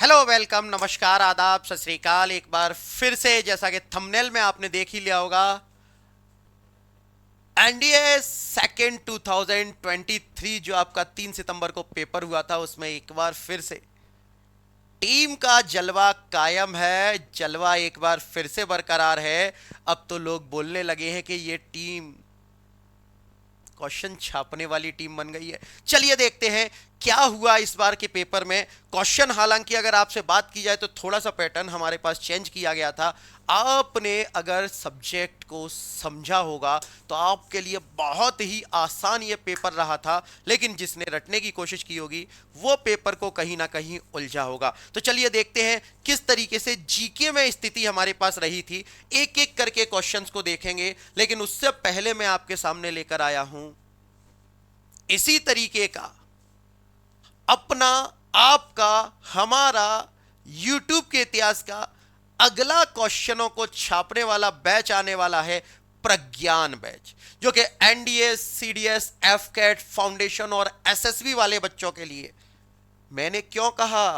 Hello, welcome, नमस्कार, आदाब, सत श्री अकाल। एक बार फिर से, जैसा कि थंबनेल में आपने देख ही लिया होगा, एनडीए सेकेंड 2023 जो आपका 3 सितंबर को पेपर हुआ था, उसमें एक बार फिर से टीम का जलवा कायम है। जलवा एक बार फिर से बरकरार है। अब तो लोग बोलने लगे हैं कि ये टीम क्वेश्चन छापने वाली टीम बन गई है। चलिए देखते हैं क्या हुआ इस बार के पेपर में। क्वेश्चन हालांकि अगर आपसे बात की जाए तो थोड़ा सा पैटर्न हमारे पास चेंज किया गया था। आपने अगर सब्जेक्ट को समझा होगा तो आपके लिए बहुत ही आसान ये पेपर रहा था, लेकिन जिसने रटने की कोशिश की होगी वो पेपर को कहीं ना कहीं उलझा होगा। तो चलिए देखते हैं किस तरीके से जीके में स्थिति हमारे पास रही थी। एक एक करके क्वेश्चंस को देखेंगे, लेकिन उससे पहले मैं आपके सामने लेकर आया हूं इसी तरीके का अपना, आपका, हमारा YouTube के इतिहास का अगला क्वेश्चनों को छापने वाला बैच आने वाला है, प्रज्ञान बैच, जो कि एनडीएस, सीडीएस, एफकेट, फाउंडेशन और एसएसबी वाले बच्चों के लिए। मैंने क्यों कहा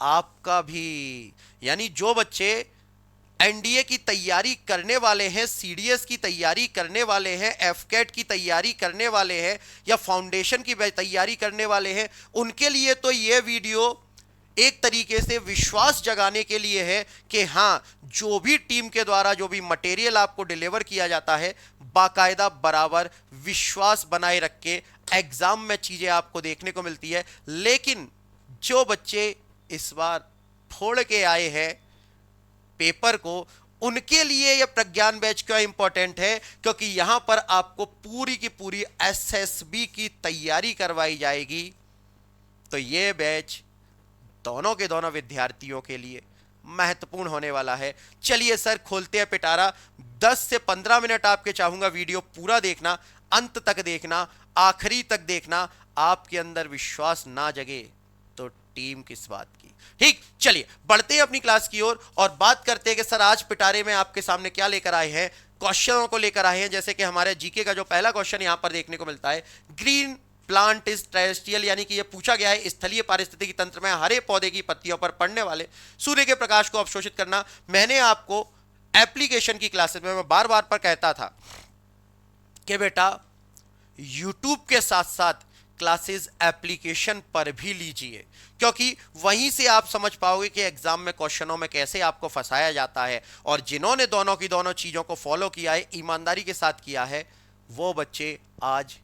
आपका भी, यानी जो बच्चे एनडीए की तैयारी करने वाले हैं, सीडीएस की तैयारी करने वाले हैं, एफकेट की तैयारी करने वाले हैं या फाउंडेशन की तैयारी करने वाले हैं, उनके लिए तो यह वीडियो एक तरीके से विश्वास जगाने के लिए है कि हाँ, जो भी टीम के द्वारा जो भी मटेरियल आपको डिलीवर किया जाता है, बाकायदा बराबर विश्वास बनाए रख के एग्जाम में चीजें आपको देखने को मिलती है। लेकिन जो बच्चे इस बार फोड़ के आए हैं पेपर को, उनके लिए यह प्रज्ञान बैच क्यों इंपॉर्टेंट है? क्योंकि यहां पर आपको पूरी की पूरी एसएसबी की तैयारी करवाई जाएगी। तो यह बैच दोनों के दोनों विद्यार्थियों के लिए महत्वपूर्ण होने वाला है। चलिए सर, खोलते हैं पिटारा। 10 से 15 मिनट आपके चाहूंगा वीडियो पूरा देखना, अंत तक देखना, आखिरी तक देखना। आपके अंदर विश्वास ना जगे तो टीम किस बात की। ठीक, चलिए बढ़ते हैं अपनी क्लास की ओर और बात करते हैं कि सर आज पिटारे में आपके सामने क्या लेकर आए हैं। क्वेश्चनों को लेकर आए हैं, जैसे कि हमारे जीके का जो पहला क्वेश्चन यहां पर देखने को मिलता है, ग्रीन प्लांट इज टेरेस्ट्रियल, यानी कि यह पूछा गया है स्थलीय पारिस्थितिकी तंत्र में हरे पौधे की पत्तियों पर पड़ने वाले सूर्य के प्रकाश को अवशोषित करना। मैंने आपको एप्लीकेशन की क्लासेस में मैं बार बार पर कहता था कि बेटा यूट्यूब के साथ साथ क्लासेस एप्लीकेशन पर भी लीजिए, क्योंकि वहीं से आप समझ पाओगे कि एग्जाम में क्वेश्चनों में कैसे आपको फंसाया जाता है। और जिन्होंने दोनों की दोनों चीजों को फॉलो किया है, ईमानदारी के साथ किया है, वो बच्चे आज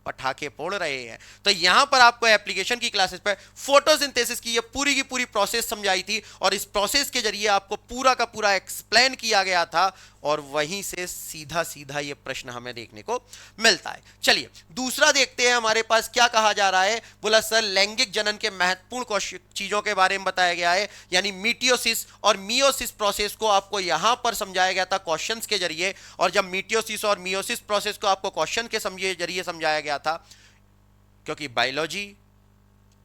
पटाखे फोड़ रहे हैं। तो यहां पर आपको एप्लीकेशन की क्लासेस पर फोटोसिंथेसिस की ये पूरी की पूरी प्रोसेस समझाई थी और इस प्रोसेस के जरिए आपको पूरा का पूरा एक्सप्लेन किया गया था और वहीं से सीधा सीधा ये प्रश्न हमें देखने को मिलता है। चलिए दूसरा देखते हैं, हमारे पास क्या कहा जा रहा है। बोला सर लैंगिक जनन के महत्वपूर्ण चीजों के बारे में बताया गया है, यानी मीटियोसिस और मियोसिस प्रोसेस को आपको यहां पर समझाया गया था क्वेश्चंस के जरिए। और जब मीटियोसिस और मियोसिस प्रोसेस को आपको क्वेश्चन के जरिए समझाया गया था, क्योंकि बायोलॉजी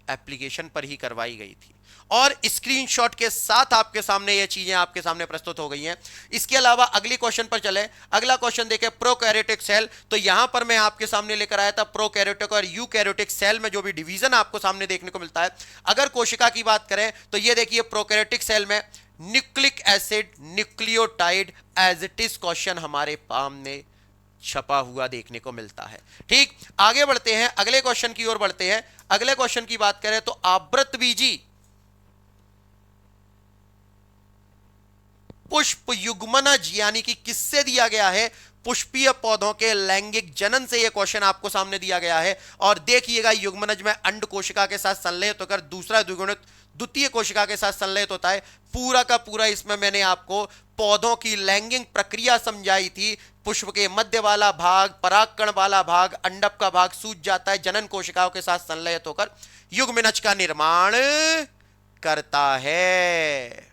एप्लीकेशन पर ही करवाई गई थी और स्क्रीनशॉट के साथ आपके सामने ये चीजें आपके सामने प्रस्तुत हो गई हैं। इसके अलावा अगले क्वेश्चन पर चले। अगला क्वेश्चन देखें, प्रोकैरियोटिक सेल। तो यहां पर मैं आपके सामने लेकर आया था प्रोकैरियोटिक और यूकैरियोटिक सेल में जो भी डिवीजन आपको सामने देखने को मिलता है। अगर कोशिका की बात करें तो ये देखिए, प्रोकैरियोटिक सेल में nucleic acid, nucleotide as it is question हमारे सामने छपा हुआ देखने को मिलता है। ठीक, आगे बढ़ते हैं, अगले क्वेश्चन की ओर बढ़ते हैं। अगले क्वेश्चन की बात करें तो आवृतबीजी पुष्प युग्मनज, यानी कि किससे दिया गया है? पुष्पीय पौधों के लैंगिक जनन से यह क्वेश्चन आपको सामने दिया गया है। और देखिएगा, युग्मनज में अंड कोशिका के साथ संलयित होकर दूसरा द्विगुणित द्वितीय कोशिका के साथ संलयित होता है। पूरा का पूरा इसमें मैंने आपको पौधों की लैंगिक प्रक्रिया समझाई थी। पुष्प के मध्य वाला भाग, परागकण वाला भाग, अंडक का भाग सूज जाता है, जनन कोशिकाओं के साथ संलयित होकर युग्मनज का निर्माण करता है।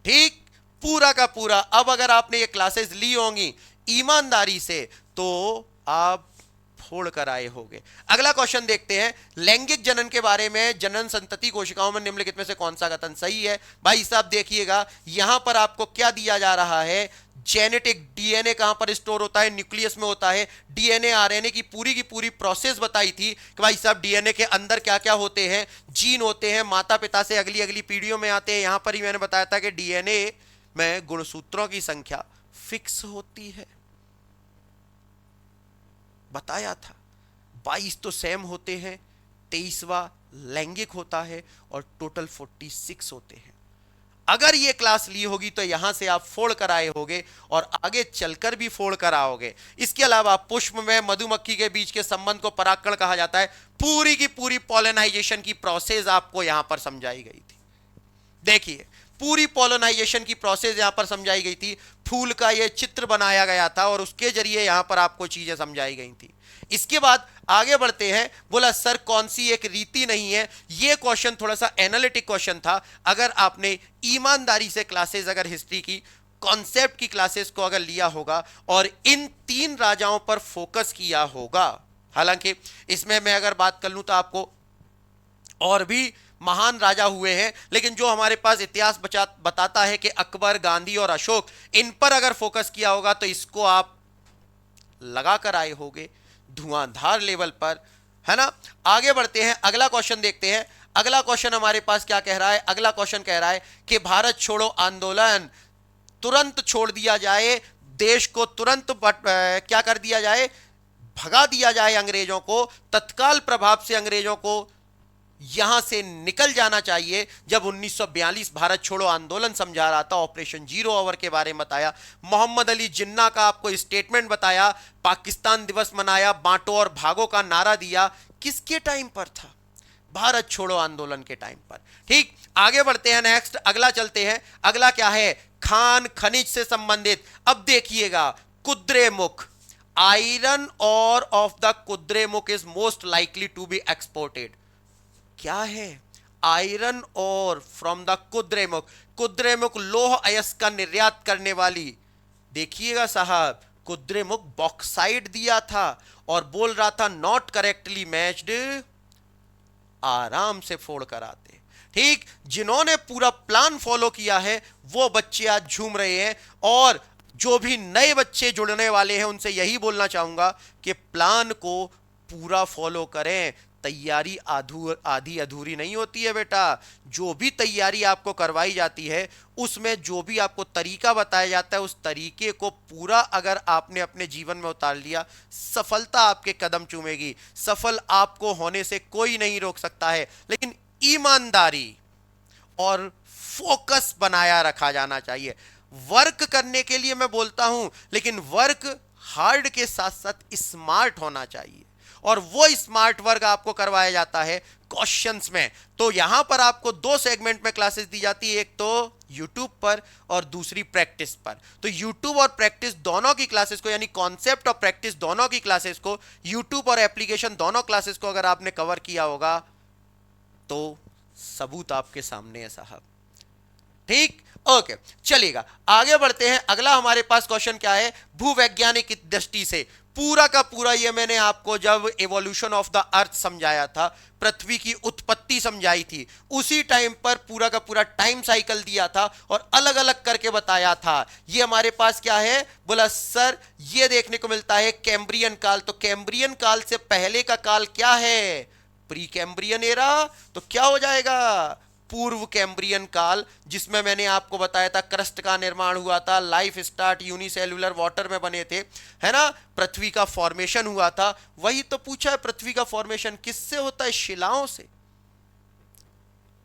ठीक, पूरा का पूरा। अब अगर आपने ये क्लासेस ली होंगी ईमानदारी से तो आप फोड़ कर आए होंगे। अगला क्वेश्चन देखते हैं, लैंगिक जनन के बारे में। जनन संतति कोशिकाओं में निम्नलिखित में से कौन सा कथन सही है? भाई साहब देखिएगा, यहां पर आपको क्या दिया जा रहा है? जेनेटिक डीएनए कहां पर स्टोर होता है, न्यूक्लियस में होता है। डीएनए आरएनए की पूरी प्रोसेस बताई थी कि भाई साहब डीएनए के अंदर क्या क्या होते हैं, जीन होते हैं, माता पिता से अगली अगली पीढ़ियों में आते हैं। यहां पर ही मैंने बताया था कि डीएनए में गुणसूत्रों की संख्या फिक्स होती है, बताया था। 22 तो सेम होते हैं, 23वां लैंगिक होता है और टोटल 46 होते हैं। अगर ये क्लास ली होगी तो यहां से आप फोड़ कर आए होगे और आगे चलकर भी फोड़ कर आओगे। इसके अलावा पुष्प में मधुमक्खी के बीच के संबंध को परागकण कहा जाता है। पूरी की पूरी पॉलिनाइजेशन की प्रोसेस आपको यहां पर समझाई गई थी। देखिए पूरी पॉलिनाइजेशन की प्रोसेस यहां पर समझाई गई थी। फूल का यह चित्र बनाया गया था और उसके जरिए यहां पर आपको चीजें समझाई गई थी। इसके बाद आगे बढ़ते हैं। बोला सर कौन सी एक रीति नहीं है। यह क्वेश्चन थोड़ा सा एनालिटिक क्वेश्चन था। अगर आपने ईमानदारी से क्लासेस, अगर हिस्ट्री की कॉन्सेप्ट की क्लासेस को अगर लिया होगा और इन 3 राजाओं पर फोकस किया होगा, हालांकि इसमें मैं अगर बात कर लूं तो आपको और भी महान राजा हुए हैं, लेकिन जो हमारे पास इतिहास बताता है कि अकबर, गांधी और अशोक, इन पर अगर फोकस किया होगा तो इसको आप लगा कर आए होगे धुआंधार लेवल पर, है ना। आगे बढ़ते हैं, अगला क्वेश्चन देखते हैं। अगला क्वेश्चन हमारे पास क्या कह रहा है। अगला क्वेश्चन कह रहा है कि भारत छोड़ो आंदोलन तुरंत छोड़ दिया जाए, देश को तुरंत क्या कर दिया जाए, भगा दिया जाए अंग्रेजों को, तत्काल प्रभाव से अंग्रेजों को यहां से निकल जाना चाहिए। जब 1942 भारत छोड़ो आंदोलन समझा रहा था, ऑपरेशन जीरो आवर के बारे में बताया, मोहम्मद अली जिन्ना का आपको स्टेटमेंट बताया, पाकिस्तान दिवस मनाया, बांटो और भागो का नारा दिया, किसके टाइम पर था, भारत छोड़ो आंदोलन के टाइम पर। ठीक, आगे बढ़ते हैं, नेक्स्ट अगला चलते हैं। अगला क्या है, खान खनिज से संबंधित। अब देखिएगा, Kudremukh, iron ore of the Kudremukh is most likely to be exported. क्या है, आयरन और फ्रॉम द कुद्रेमुख। कुद्रेमुख लौह अयस्क का निर्यात करने वाली, देखिएगा साहब, कुद्रेमुख बॉक्साइट दिया था और बोल रहा था नॉट करेक्टली मैच्ड, आराम से फोड़ कर आते। ठीक, जिन्होंने पूरा प्लान फॉलो किया है वो बच्चे आज झूम रहे हैं, और जो भी नए बच्चे जुड़ने वाले हैं उनसे यही बोलना चाहूंगा कि प्लान को पूरा फॉलो करें। तैयारी आधी अधूरी नहीं होती है बेटा। जो भी तैयारी आपको करवाई जाती है उसमें जो भी आपको तरीका बताया जाता है, उस तरीके को पूरा अगर आपने अपने जीवन में उतार लिया, सफलता आपके कदम चूमेगी। सफल आपको होने से कोई नहीं रोक सकता है, लेकिन ईमानदारी और फोकस बनाया रखा जाना चाहिए। वर्क करने के लिए मैं बोलता हूं, लेकिन वर्क हार्ड के साथ साथ स्मार्ट होना चाहिए, और वो स्मार्ट वर्क आपको करवाया जाता है क्वेश्चंस में। तो यहां पर आपको 2 सेगमेंट में क्लासेस दी जाती है, एक तो यूट्यूब पर और दूसरी प्रैक्टिस पर। तो यूट्यूब और प्रैक्टिस दोनों की क्लासेस को, यानी कॉन्सेप्ट और प्रैक्टिस दोनों की क्लासेस को, यूट्यूब और एप्लीकेशन दोनों क्लासेस को अगर आपने कवर किया होगा तो सबूत आपके सामने है साहब। ठीक, ओके, चलिएगा आगे बढ़ते हैं। अगला हमारे पास क्वेश्चन क्या है, भूवैज्ञानिक दृष्टि से पूरा का पूरा, ये मैंने आपको जब एवोल्यूशन ऑफ द अर्थ समझाया था, पृथ्वी की उत्पत्ति समझाई थी, उसी टाइम पर पूरा का पूरा टाइम साइकिल दिया था और अलग अलग करके बताया था। ये हमारे पास क्या है, बोला सर ये देखने को मिलता है कैम्ब्रियन काल। तो कैम्ब्रियन काल से पहले का काल क्या है, प्री कैम्ब्रियन एरा। तो क्या हो जाएगा, पूर्व कैम्ब्रियन काल, जिसमें मैंने आपको बताया था क्रस्ट का निर्माण हुआ था, लाइफ स्टार्ट यूनिसेल्युलर वाटर में बने थे, है ना, पृथ्वी का फॉर्मेशन हुआ था। वही तो पूछा है, पृथ्वी का फॉर्मेशन किससे होता है, शिलाओं से,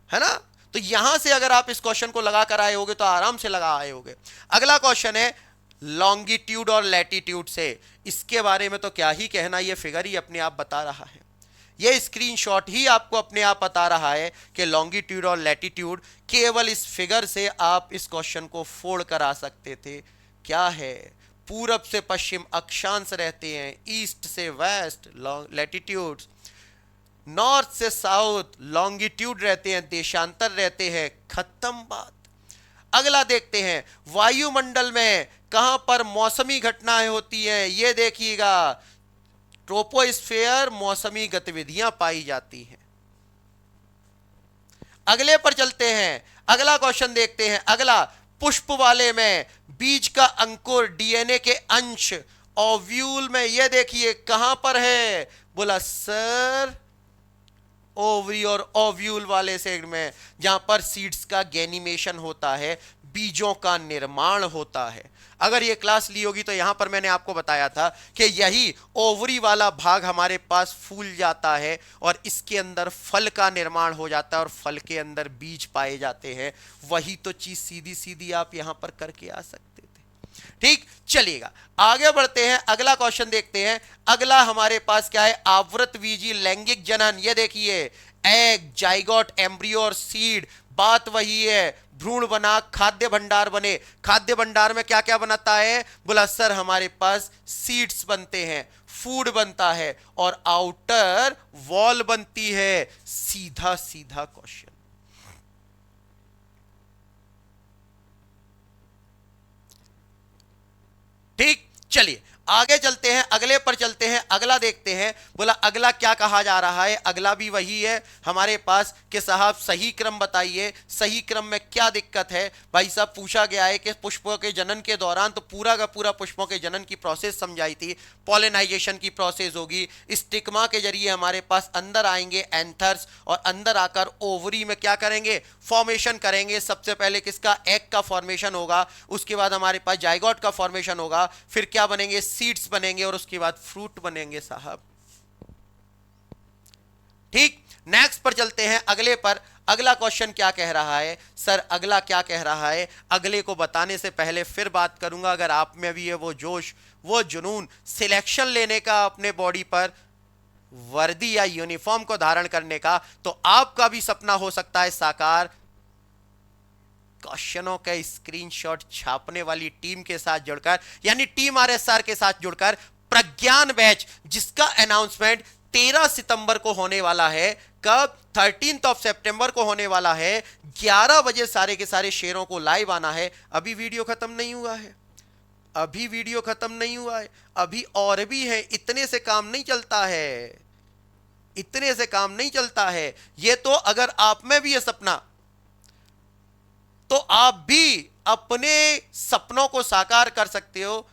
है ना। तो यहां से अगर आप इस क्वेश्चन को लगा कर आए होगे तो आराम से लगा आए होगे। अगला क्वेश्चन है लॉन्गिट्यूड और लैटिट्यूड से। इसके बारे में तो क्या ही कहना, यह फिगर ही अपने आप बता रहा है, ये स्क्रीनशॉट ही आपको अपने आप बता रहा है कि लॉन्गिट्यूड और लैटिट्यूड, केवल इस फिगर से आप इस क्वेश्चन को फोड़ कर आ सकते थे। क्या है, पूरब से पश्चिम अक्षांश रहते हैं, ईस्ट से वेस्ट लैटिट्यूड, नॉर्थ से साउथ लॉन्गिट्यूड रहते हैं, देशांतर रहते हैं, खत्म बात। अगला देखते हैं, वायुमंडल में कहां पर मौसमी घटनाएं होती हैं, ये देखिएगा, ट्रोपोस्फेयर मौसमी गतिविधियां पाई जाती हैं। अगले पर चलते हैं, अगला क्वेश्चन देखते हैं। अगला, पुष्प वाले में बीज का अंकुर, डीएनए के अंश ओव्यूल में, ये देखिए कहां पर है, बोला सर ओवरी और ओव्यूल वाले सेग में, जहां पर सीड्स का गैनिमेशन होता है, बीजों का निर्माण होता है। अगर ये क्लास ली होगी तो यहां पर मैंने आपको बताया था कि यही ओवरी वाला भाग हमारे पास फूल जाता है और इसके अंदर फल का निर्माण हो जाता है और फल के अंदर बीज पाए जाते हैं। वही तो चीज सीधी सीधी आप यहां पर करके आ सकते थे। ठीक, चलिएगा आगे बढ़ते हैं, अगला क्वेश्चन देखते हैं। अगला हमारे पास क्या है, आवृतबीजी लैंगिक जनन। ये देखिए एग, जाइगोट, एम्ब्रियो और सीड, बात वही है, भ्रूण बना, खाद्य भंडार बने। खाद्य भंडार में क्या क्या बनता है, बोला सर हमारे पास सीड्स बनते हैं, फूड बनता है और आउटर वॉल बनती है। सीधा सीधा क्वेश्चन। ठीक, चलिए आगे चलते हैं, अगले पर चलते हैं, अगला देखते हैं। बोला अगला क्या कहा जा रहा है, अगला भी वही है हमारे पास कि साहब सही क्रम बताइए, सही क्रम में क्या दिक्कत है। भाई साहब पूछा गया है कि पुष्पों के जनन के दौरान, तो पूरा का पूरा पुष्पों के जनन की प्रोसेस समझाई थी। पॉलिनाइजेशन की प्रोसेस होगी, स्टिग्मा के जरिए हमारे पास अंदर आएंगे एंथर्स और अंदर आकर ओवरी में क्या करेंगे, फॉर्मेशन करेंगे। सबसे पहले किसका, एग का फॉर्मेशन होगा, उसके बाद हमारे पास जाइगोट का फॉर्मेशन होगा, फिर क्या बनेंगे, सीड्स बनेंगे और उसके बाद फ्रूट बनेंगे साहब। ठीक, नेक्स्ट पर चलते हैं, अगले पर। अगला क्वेश्चन क्या कह रहा है सर, अगला क्या कह रहा है, अगले को बताने से पहले फिर बात करूंगा, अगर आप में भी है वो जोश, वो जुनून सिलेक्शन लेने का, अपने बॉडी पर वर्दी या यूनिफॉर्म को धारण करने का, तो आपका भी सपना हो सकता है साकार। क्वेश्चनों के स्क्रीनशॉट छापने वाली टीम के साथ जुड़कर, यानी टीम आरएसआर के साथ जुड़कर, प्रज्ञान बैच जिसका अनाउंसमेंट 13 सितंबर को होने वाला है, कब, 13 सितंबर को होने वाला है, 11 बजे सारे के सारे शेयरों को लाइव आना है। अभी वीडियो खत्म नहीं हुआ है, अभी वीडियो खत्म नहीं हुआ है, अभी और भी है। इतने से काम नहीं चलता है, इतने से काम नहीं चलता है। ये तो अगर आप में भी ये सपना, तो आप भी अपने सपनों को साकार कर सकते हो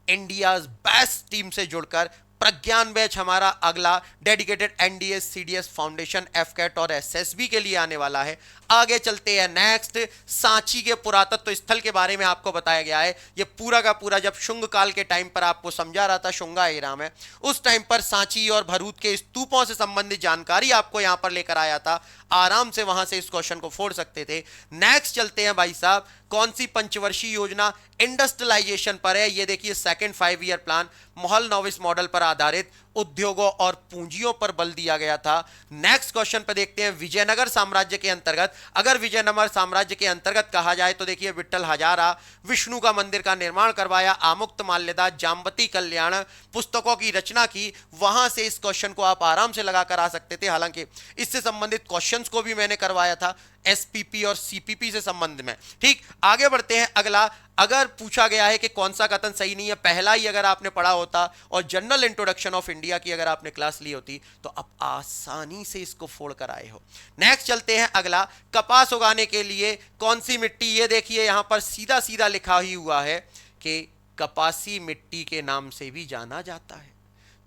इंडिया बेस्ट टीम से जुड़कर। प्रज्ञान बैच हमारा अगला डेडिकेटेड एनडीएस सीडीएस फाउंडेशन एफकेट और एसएसबी के लिए आने वाला है। आगे चलते हैं, नेक्स्ट सांची के पुरातत्व स्थल के बारे में आपको बताया गया है। ये पूरा का पूरा जब शुंग काल के टाइम पर आपको समझा रहा था, शुंगा एरा में, उस टाइम पर सांची और भरूच के स्तूपों से संबंधित जानकारी आपको यहां पर लेकर आया था। आराम से वहां से इस क्वेश्चन को फोड़ सकते थे। नेक्स्ट चलते हैं भाई साहब, कौन सी पंचवर्षीय योजना इंडस्ट्रियलाइजेशन पर है। ये देखिए सेकंड 5 ईयर प्लान मोहल नॉविस मॉडल पर आधारित उद्योगों और पूंजियों पर बल दिया गया था। नेक्स्ट क्वेश्चन पर देखते हैं, विजयनगर साम्राज्य के अंतर्गत, अगर विजयनगर साम्राज्य के अंतर्गत कहा जाए तो देखिए विट्ठल हजारा, विष्णु का मंदिर का निर्माण करवाया, आमुक्त माल्यदास, जाम्बती कल्याण, पुस्तकों की रचना की। वहां से इस क्वेश्चन को आप आराम से लगा कर आ सकते थे। हालांकि इससे संबंधित क्वेश्चंस को भी मैंने करवाया था एसपीपी और सीपीपी से संबंध में। ठीक, आगे बढ़ते हैं, अगला अगर पूछा गया है कि कौन सा कथन सही नहीं है, पहला ही अगर आपने पढ़ा होता और जनरल इंट्रोडक्शन ऑफ इंडिया की अगर आपने क्लास ली होती तो आप आसानी से इसको फोड़ कर आए हो। नेक्स्ट चलते हैं, अगला कपास उगाने के लिए कौन सी मिट्टी, ये देखिए यहां पर सीधा सीधा लिखा ही हुआ है कि कपासी मिट्टी के नाम से भी जाना जाता है।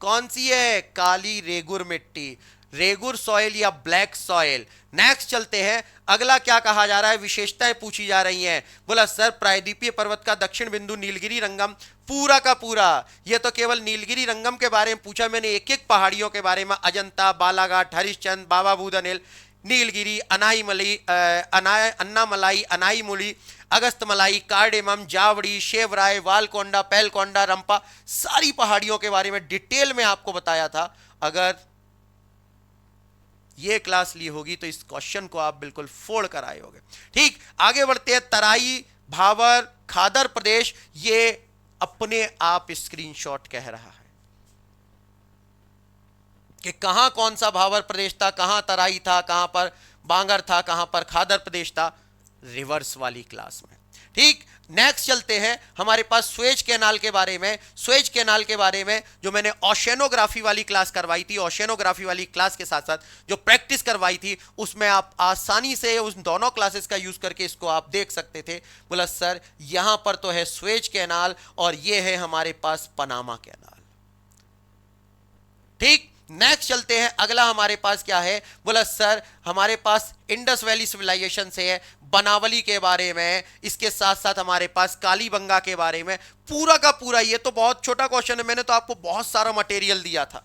कौन सी है, काली रेगुर मिट्टी, रेगुर सॉइल या ब्लैक सॉइल। नेक्स्ट चलते हैं, अगला क्या कहा जा रहा है, विशेषताएं पूछी जा रही हैं। बोला सर प्रायद्वीपीय पर्वत का दक्षिण बिंदु नीलगिरी रंगम, पूरा का पूरा ये तो केवल नीलगिरी रंगम के बारे में पूछा मैंने, एक एक पहाड़ियों के बारे में, अजंता, बालाघाट, हरिश्चंद्र, बाबा बूदनिल, नीलगिरी, अन्नामलाई, अनाईमुली, अगस्तमलाई, कार्डेमम, जावड़ी, शेवराय, वालकोंडा, पैलकोंडा, रंपा, सारी पहाड़ियों के बारे में डिटेल में आपको बताया था। अगर ये क्लास ली होगी तो इस क्वेश्चन को आप बिल्कुल फोड़ कर आए होगे। ठीक, आगे बढ़ते हैं, तराई, भावर, खादर प्रदेश, ये अपने आप स्क्रीनशॉट कह रहा है कि कहां कौन सा भावर प्रदेश था, कहां तराई था, कहां पर बांगर था, कहां पर खादर प्रदेश था, रिवर्स वाली क्लास में। ठीक, नेक्स्ट चलते हैं हमारे पास स्वेज कैनाल के बारे में। स्वेज कैनाल के बारे में जो मैंने ओशेनोग्राफी वाली क्लास करवाई थी, ओशेनोग्राफी वाली क्लास के साथ साथ जो प्रैक्टिस करवाई थी, उसमें आप आसानी से उस दोनों क्लासेस का यूज करके इसको आप देख सकते थे। बोला सर यहां पर तो है स्वेज कैनाल और ये है हमारे पास पनामा कैनाल। ठीक, नेक्स्ट चलते हैं, अगला हमारे पास क्या है? बोला सर हमारे पास इंडस वैली सिविलाइजेशन से है, बनावली के बारे में, इसके साथ साथ हमारे पास कालीबंगा के बारे में, पूरा का पूरा। ये तो बहुत छोटा क्वेश्चन है, मैंने तो आपको बहुत सारा मटेरियल दिया था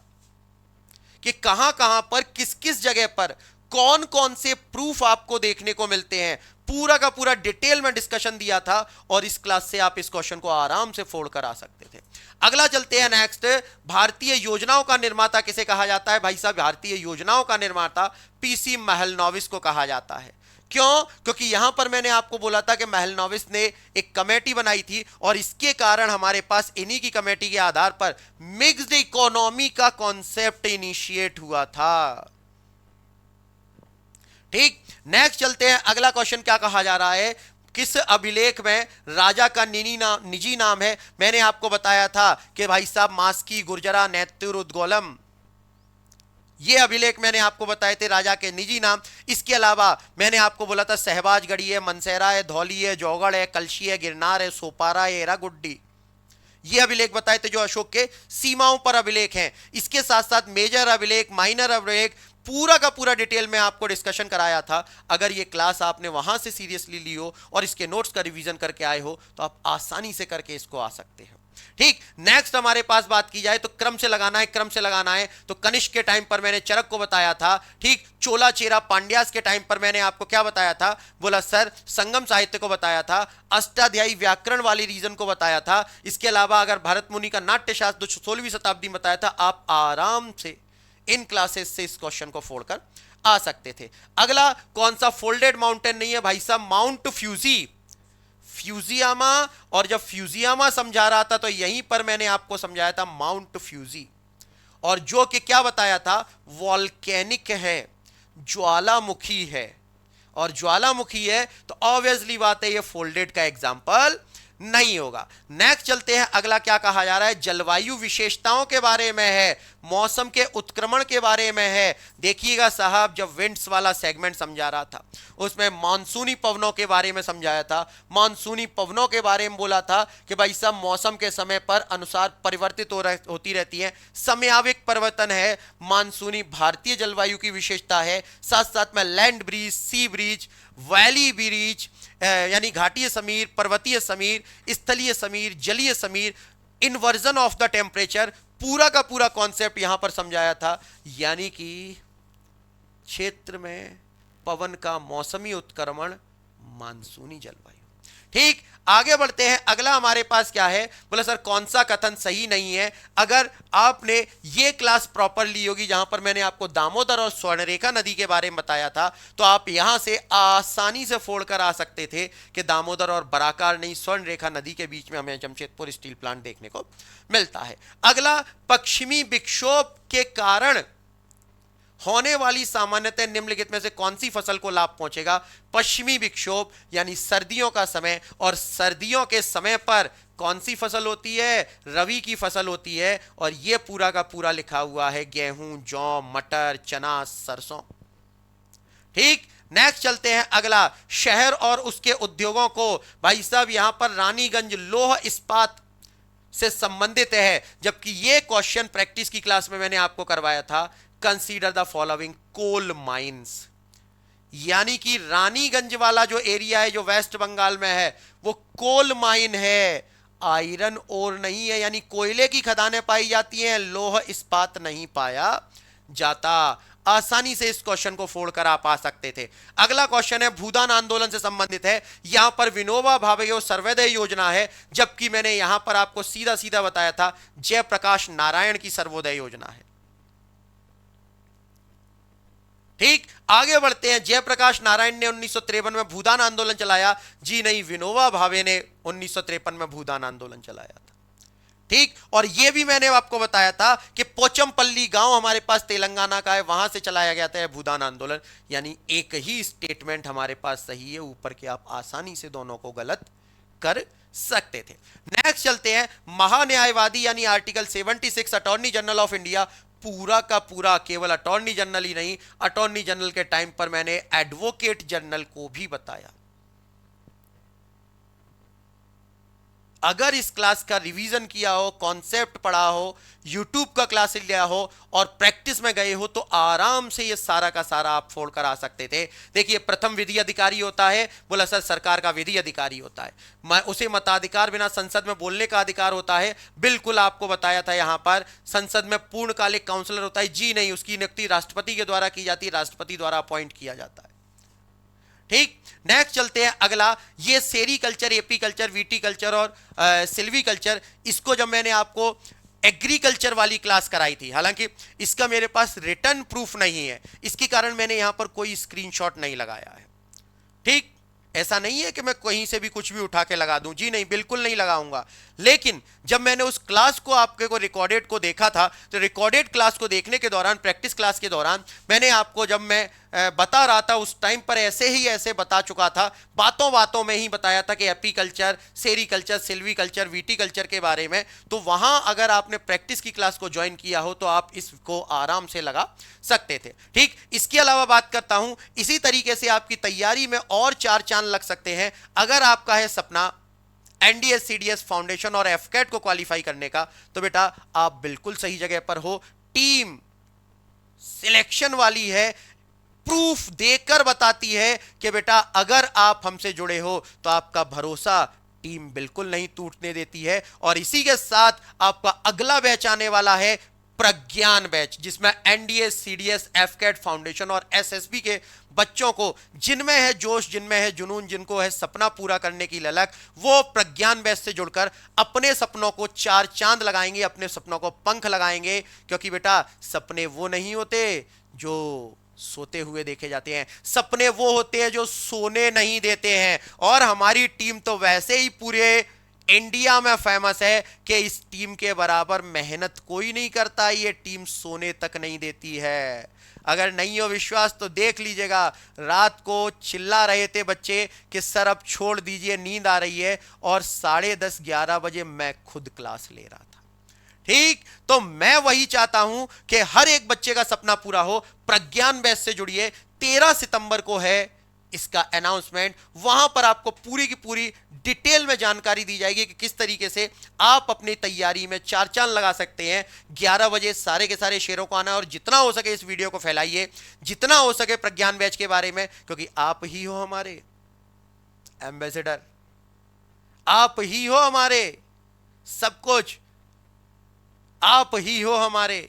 कि कहां कहां पर किस किस जगह पर कौन कौन से प्रूफ आपको देखने को मिलते हैं, पूरा का पूरा डिटेल में डिस्कशन दिया था और इस क्लास से आप इस क्वेश्चन को आराम से फोड़ कर आ सकते थे। अगला चलते हैं नेक्स्ट, भारतीय योजनाओं का निर्माता किसे कहा जाता है? भाई साहब भारतीय योजनाओं का निर्माता पीसी महलनोबिस को कहा जाता है। क्यों? क्योंकि यहां पर मैंने आपको बोला था कि महलनोबिस ने एक कमेटी बनाई थी और इसके कारण हमारे पास इन्हीं की कमेटी के आधार पर मिक्स्ड इकोनॉमी का कॉन्सेप्ट इनिशिएट हुआ था। ठीक, नेक्स्ट चलते हैं, अगला क्वेश्चन क्या कहा जा रहा है? किस अभिलेख में राजा का निजी नाम है? मैंने आपको बताया था कि भाई साहब मास्की गुर्जरा नेत्तुर उद्गोलम, ये अभिलेख मैंने आपको बताए थे राजा के निजी नाम। इसके अलावा मैंने आपको बोला था सहबाजगढ़ी है, मनसेरा है, धौली है, जौगढ़ है, कलशी है, गिरनार है, सोपारा है, एरागुड्डी, ये अभिलेख बताए थे जो अशोक के सीमाओं पर अभिलेख हैं। इसके साथ साथ मेजर अभिलेख, माइनर अभिलेख, पूरा का पूरा डिटेल में आपको डिस्कशन कराया था। अगर ये क्लास आपने वहां से सीरियसली ली हो और इसके नोट्स का रिवीजन करके आए हो तो आप आसानी से करके इसको आ सकते हो। ठीक, नेक्स्ट हमारे पास बात की जाए तो क्रम से लगाना है, क्रम से लगाना है तो कनिष्क के टाइम पर मैंने चरक को बताया था। ठीक, चोला चेरा पांड्यास के टाइम पर मैंने आपको क्या बताया था? बोला सर संगम साहित्य को बताया था, अष्टाध्यायी व्याकरण वाली रीजन को बताया था। इसके अलावा अगर भरत मुनि का नाट्य शास्त्र 16वीं शताब्दी में बताया था। आप आराम से इन क्लासेस से इस क्वेश्चन को फोड़कर आ सकते थे। अगला कौन सा फोल्डेड माउंटेन नहीं है? भाई साहब माउंट फ्यूजी, फ्यूजियामा। और जब फ्यूजियामा समझा रहा था तो यहीं पर मैंने आपको समझाया था माउंट फ्यूजी, और जो कि क्या बताया था? वॉल्केनिक है, ज्वालामुखी है, और ज्वालामुखी है तो ऑब्वियसली बात है ये फोल्डेड का एग्जांपल नहीं होगा। नेक्स्ट चलते हैं, अगला क्या कहा जा रहा है? जलवायु विशेषताओं के बारे में है, मौसम के उत्क्रमण के बारे में है। देखिएगा साहब, जब विंड्स वाला सेगमेंट समझा रहा था उसमें मानसूनी पवनों के बारे में समझाया था। मानसूनी पवनों के बारे में बोला था कि भाई साहब मौसम के समय पर अनुसार परिवर्तित होती रहती है, समयाविक परिवर्तन है, मानसूनी भारतीय जलवायु की विशेषता है। साथ साथ में land breeze, sea breeze, valley breeze यानी घाटीय समीर, पर्वतीय समीर, स्थलीय समीर, जलीय समीर, इन्वर्जन ऑफ द टेम्परेचर, पूरा का पूरा कॉन्सेप्ट यहां पर समझाया था। यानी कि क्षेत्र में पवन का मौसमी उत्क्रमण, मानसूनी जलवायु। ठीक, आगे बढ़ते हैं, अगला हमारे पास क्या है? बोला सर कौन सा कथन सही नहीं है? अगर आपने ये क्लास प्रॉपर ली होगी जहां पर मैंने आपको दामोदर और स्वर्णरेखा नदी के बारे में बताया था तो आप यहां से आसानी से फोड़कर आ सकते थे कि दामोदर और बराकार नहीं, स्वर्णरेखा नदी के बीच में हमें जमशेदपुर स्टील प्लांट देखने को मिलता है। अगला, पश्चिमी विक्षोभ के कारण होने वाली सामान्यतः निम्नलिखित में से कौन सी फसल को लाभ पहुंचेगा? पश्चिमी विक्षोभ यानी सर्दियों का समय, और सर्दियों के समय पर कौन सी फसल होती है? रबी की फसल होती है, और यह पूरा का पूरा लिखा हुआ है गेहूं, जौ, मटर, चना, सरसों। ठीक, नेक्स्ट चलते हैं, अगला शहर और उसके उद्योगों को, भाई साहब यहां पर रानीगंज लौह इस्पात से संबंधित है, जबकि यह क्वेश्चन प्रैक्टिस की क्लास में मैंने आपको करवाया था। Consider the following coal mines, यानी कि रानीगंज वाला जो एरिया है जो वेस्ट बंगाल में है वो कोल माइन है, आयरन ओर नहीं है, यानी कोयले की खदानें पाई जाती हैं, लौह इस्पात नहीं पाया जाता। आसानी से इस क्वेश्चन को फोड़कर आप आ सकते थे। अगला क्वेश्चन है भूदान आंदोलन से संबंधित है, यहां पर विनोबा भावे सर्वोदय योजना है, जबकि मैंने यहां पर आपको सीधा सीधा बताया था जयप्रकाश नारायण की सर्वोदय योजना है। ठीक, आगे बढ़ते हैं, जयप्रकाश नारायण ने 1953 में भूदान आंदोलन चलाया? जी नहीं, विनोबा भावे ने 1953 में भूदान आंदोलन चलाया था। ठीक, और यह भी मैंने आपको बताया था कि पोचमपल्ली गांव हमारे पास तेलंगाना का है, वहां से चलाया गया था भूदान आंदोलन। यानी एक ही स्टेटमेंट हमारे पास सही है, ऊपर के आप आसानी से दोनों को गलत कर सकते थे। नेक्स्ट चलते हैं, महान्यायवादी यानी article 76 attorney general of India, पूरा का पूरा केवल अटॉर्नी जनरल ही नहीं, अटॉर्नी जनरल के टाइम पर मैंने एडवोकेट जनरल को भी बताया। अगर इस क्लास का रिवीजन किया हो, कॉन्सेप्ट पढ़ा हो, यूट्यूब का क्लास लिया हो और प्रैक्टिस में गए हो तो आराम से ये सारा का सारा आप फोड़ कर आ सकते थे। देखिए, प्रथम विधि अधिकारी होता है, बोला सर सरकार का विधि अधिकारी होता है, उसे मताधिकार बिना संसद में बोलने का अधिकार होता है। बिल्कुल आपको बताया था यहां पर संसद में पूर्णकालिक काउंसलर होता है, जी नहीं, उसकी नियुक्ति राष्ट्रपति के द्वारा की जाती है, राष्ट्रपति द्वारा अपॉइंट किया जाता है। ठीक, नेक्स्ट चलते हैं अगला, ये सेरीकल्चर, एपीकल्चर, वीटीकल्चर और सिल्वीकल्चर, इसको जब मैंने आपको एग्रीकल्चर वाली क्लास कराई थी, हालांकि इसका मेरे पास रिटर्न प्रूफ नहीं है, इसके कारण मैंने यहां पर कोई स्क्रीनशॉट नहीं लगाया है। ठीक, ऐसा नहीं है कि मैं कहीं से भी कुछ भी उठा के लगा दूं, जी नहीं, बिल्कुल नहीं लगाऊंगा। लेकिन जब मैंने उस क्लास को आपके को रिकॉर्डेड को देखा था, तो रिकॉर्डेड क्लास को देखने के दौरान, प्रैक्टिस क्लास के दौरान, मैंने आपको जब मैं बता रहा था उस टाइम पर ऐसे ही ऐसे बता चुका था, बातों बातों में ही बताया था कि एपीकल्चर, सेरीकल्चर, सिल्वीकल्चर, वीटीकल्चर के बारे में। तो वहां अगर आपने प्रैक्टिस की क्लास को ज्वाइन किया हो तो आप इसको आराम से लगा सकते थे। ठीक, इसके अलावा बात करता हूं, इसी तरीके से आपकी तैयारी में और 4 चांद लग सकते हैं। अगर आपका है सपना एनडीएस सीडीएस फाउंडेशन और एफकेट को क्वालिफाई करने का, तो बेटा आप बिल्कुल सही जगह पर हो। टीम सिलेक्शन वाली है, प्रूफ देकर बताती है कि बेटा अगर आप हमसे जुड़े हो तो आपका भरोसा टीम बिल्कुल नहीं टूटने देती है। और इसी के साथ आपका अगला बैच आने वाला है प्रज्ञान बैच, जिसमें एनडीएस सीडीएस एफकेट फाउंडेशन और एसएसबी के बच्चों को, जिनमें है जोश, जिनमें है जुनून, जिनको है सपना पूरा करने की ललक, वो प्रज्ञान बैच से जुड़कर अपने सपनों को 4 चांद लगाएंगे, अपने सपनों को पंख लगाएंगे। क्योंकि बेटा सपने वो नहीं होते जो सोते हुए देखे जाते हैं, सपने वो होते हैं जो सोने नहीं देते हैं। और हमारी टीम तो वैसे ही पूरे इंडिया में फेमस है कि इस टीम के बराबर मेहनत कोई नहीं करता, ये टीम सोने तक नहीं देती है। अगर नहीं हो विश्वास तो देख लीजिएगा, रात को चिल्ला रहे थे बच्चे कि सर अब छोड़ दीजिए, नींद आ रही है, और 10:30 11 बजे मैं खुद क्लास ले रहा था। ठीक, तो मैं वही चाहता हूं कि हर एक बच्चे का सपना पूरा हो। प्रज्ञान बैच से जुड़िए, 13 सितंबर को है इसका अनाउंसमेंट, वहां पर आपको पूरी की पूरी डिटेल में जानकारी दी जाएगी कि किस तरीके से आप अपनी तैयारी में 4 चांद लगा सकते हैं। 11 बजे सारे के सारे शेयरों को आना, और जितना हो सके इस वीडियो को फैलाइए, जितना हो सके प्रज्ञान बैच के बारे में, क्योंकि आप ही हो हमारे एम्बेसडर, आप ही हो हमारे सब कुछ, आप ही हो हमारे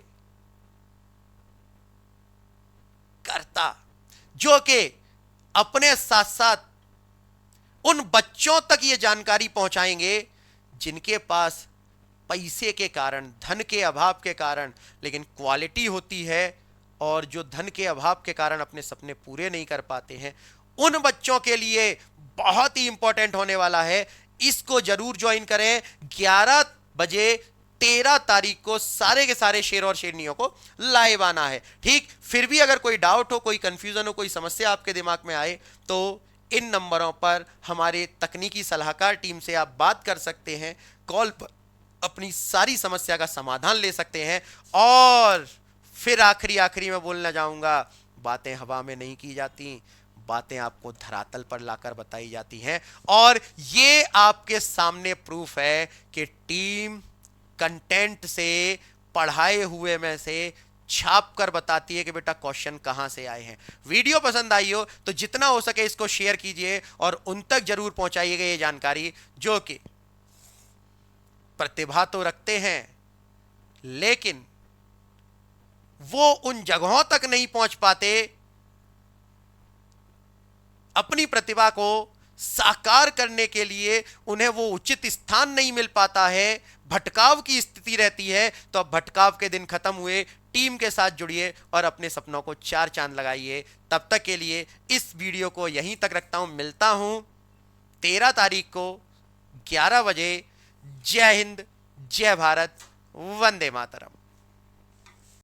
कर्ता, जो कि अपने साथ साथ उन बच्चों तक ये जानकारी पहुंचाएंगे जिनके पास पैसे के कारण, धन के अभाव के कारण, लेकिन क्वालिटी होती है, और जो धन के अभाव के कारण अपने सपने पूरे नहीं कर पाते हैं, उन बच्चों के लिए बहुत ही इंपॉर्टेंट होने वाला है। इसको जरूर ज्वाइन करें। 11 बजे 13 तारीख को सारे के सारे शेर और शेरनियों को लाइव आना है। ठीक, फिर भी अगर कोई डाउट हो, कोई कंफ्यूजन हो, कोई समस्या आपके दिमाग में आए, तो इन नंबरों पर हमारे तकनीकी सलाहकार टीम से आप बात कर सकते हैं। कॉल पर अपनी सारी समस्या का समाधान ले सकते हैं। और फिर आखिरी में बोलना चाहूंगा, बातें हवा में नहीं की जाती, बातें आपको धरातल पर लाकर बताई जाती हैं। और ये आपके सामने प्रूफ है कि टीम कंटेंट से, पढ़ाए हुए में से छाप कर बताती है कि बेटा क्वेश्चन कहां से आए हैं। वीडियो पसंद आई हो तो जितना हो सके इसको शेयर कीजिए और उन तक जरूर पहुंचाइएगा ये जानकारी, जो कि प्रतिभा तो रखते हैं लेकिन वो उन जगहों तक नहीं पहुंच पाते, अपनी प्रतिभा को साकार करने के लिए उन्हें वो उचित स्थान नहीं मिल पाता है, भटकाव की स्थिति रहती है। तो अब भटकाव के दिन खत्म हुए, टीम के साथ जुड़िए और अपने सपनों को 4 चांद लगाइए। तब तक के लिए इस वीडियो को यहीं तक रखता हूं, मिलता हूं 13 तारीख को 11 बजे। जय हिंद, जय भारत, वंदे मातरम।